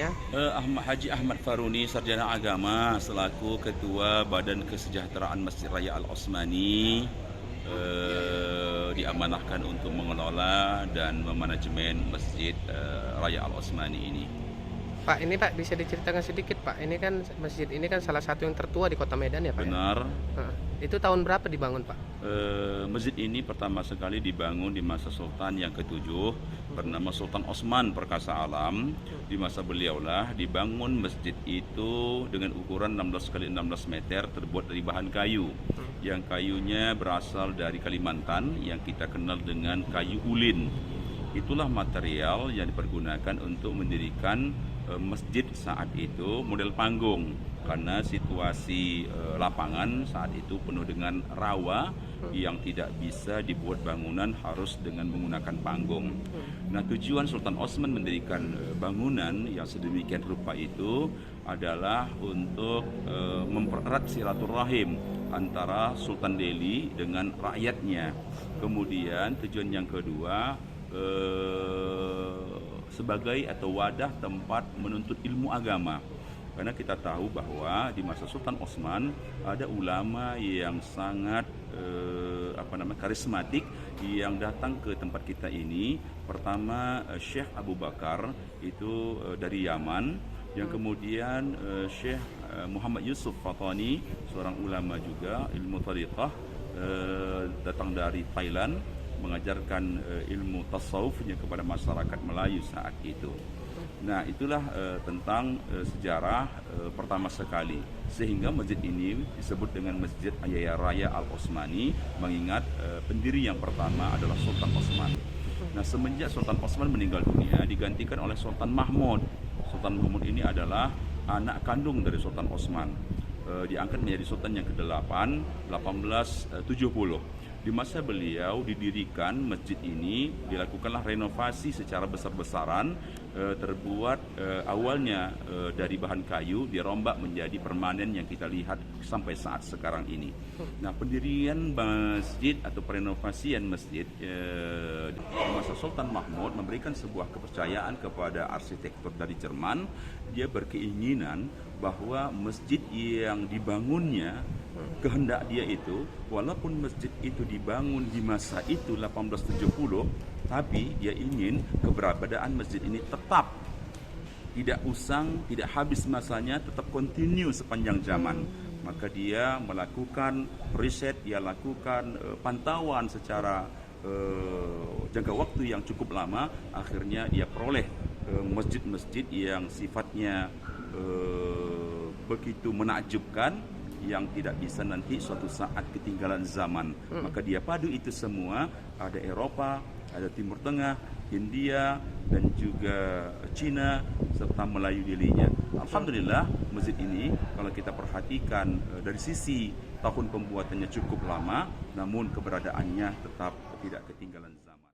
jabatannya? Haji Ahmad Faruni, Sarjana Agama, selaku Ketua Badan Kesejahteraan Masjid Raya Al-Osmani, diamanahkan untuk mengelola dan memanajemen Masjid Raya Al-Osmani ini. Pak, ini Pak bisa diceritakan sedikit Pak. Ini kan masjid ini kan salah satu yang tertua di Kota Medan ya Pak. Benar. Ya? Itu tahun berapa dibangun Pak? Masjid ini pertama sekali dibangun di masa Sultan yang ke-7 bernama Sultan Osman Perkasa Alam. Di masa beliaulah dibangun masjid itu dengan ukuran 16 kali 16 meter terbuat dari bahan kayu. Yang kayunya berasal dari Kalimantan yang kita kenal dengan kayu ulin. Itulah material yang dipergunakan untuk mendirikan masjid saat itu model panggung, karena situasi lapangan saat itu penuh dengan rawa yang tidak bisa dibuat bangunan, harus dengan menggunakan panggung. Nah, tujuan Sultan Osman mendirikan bangunan yang sedemikian rupa itu adalah untuk mempererat silaturahim antara Sultan Delhi dengan rakyatnya. Kemudian tujuan yang kedua, sebagai atau wadah tempat menuntut ilmu agama, karena kita tahu bahwa di masa Sultan Osman ada ulama yang sangat karismatik yang datang ke tempat kita ini. Pertama Syekh Abu Bakar itu dari Yaman, yang kemudian Syekh Muhammad Yusuf Fatani, seorang ulama juga ilmu tariqah, datang dari Thailand, mengajarkan ilmu tasawufnya kepada masyarakat Melayu saat itu. Nah, itulah tentang sejarah pertama sekali, sehingga masjid ini disebut dengan Masjid Raya Al-Osmani, mengingat pendiri yang pertama adalah Sultan Osman. Nah, semenjak Sultan Osman meninggal dunia digantikan oleh Sultan Mahmud. Sultan Mahmud ini adalah anak kandung dari Sultan Osman. Diangkat menjadi Sultan yang ke-8 1870. Di masa beliau didirikan masjid ini, dilakukanlah renovasi secara besar-besaran, terbuat awalnya dari bahan kayu, dirombak menjadi permanen yang kita lihat sampai saat sekarang ini. Nah, pendirian masjid atau perenovasian masjid di masa Sultan Mahmud memberikan sebuah kepercayaan kepada arsitektur dari Jerman. Dia berkeinginan bahwa masjid yang dibangunnya, kehendak dia itu, walaupun masjid itu dibangun di masa itu 1870, tapi dia ingin keberadaan masjid ini tetap tidak usang, tidak habis masanya, tetap continue sepanjang zaman. Maka dia melakukan riset, dia lakukan pantauan secara jangka waktu yang cukup lama. Akhirnya dia peroleh masjid-masjid yang sifatnya begitu menakjubkan, yang tidak bisa nanti suatu saat ketinggalan zaman. Maka dia padu itu semua, ada Eropa, ada Timur Tengah, India, dan juga Cina, serta Melayu dirinya. Alhamdulillah, masjid ini kalau kita perhatikan dari sisi tahun pembuatannya cukup lama, namun keberadaannya tetap tidak ketinggalan zaman.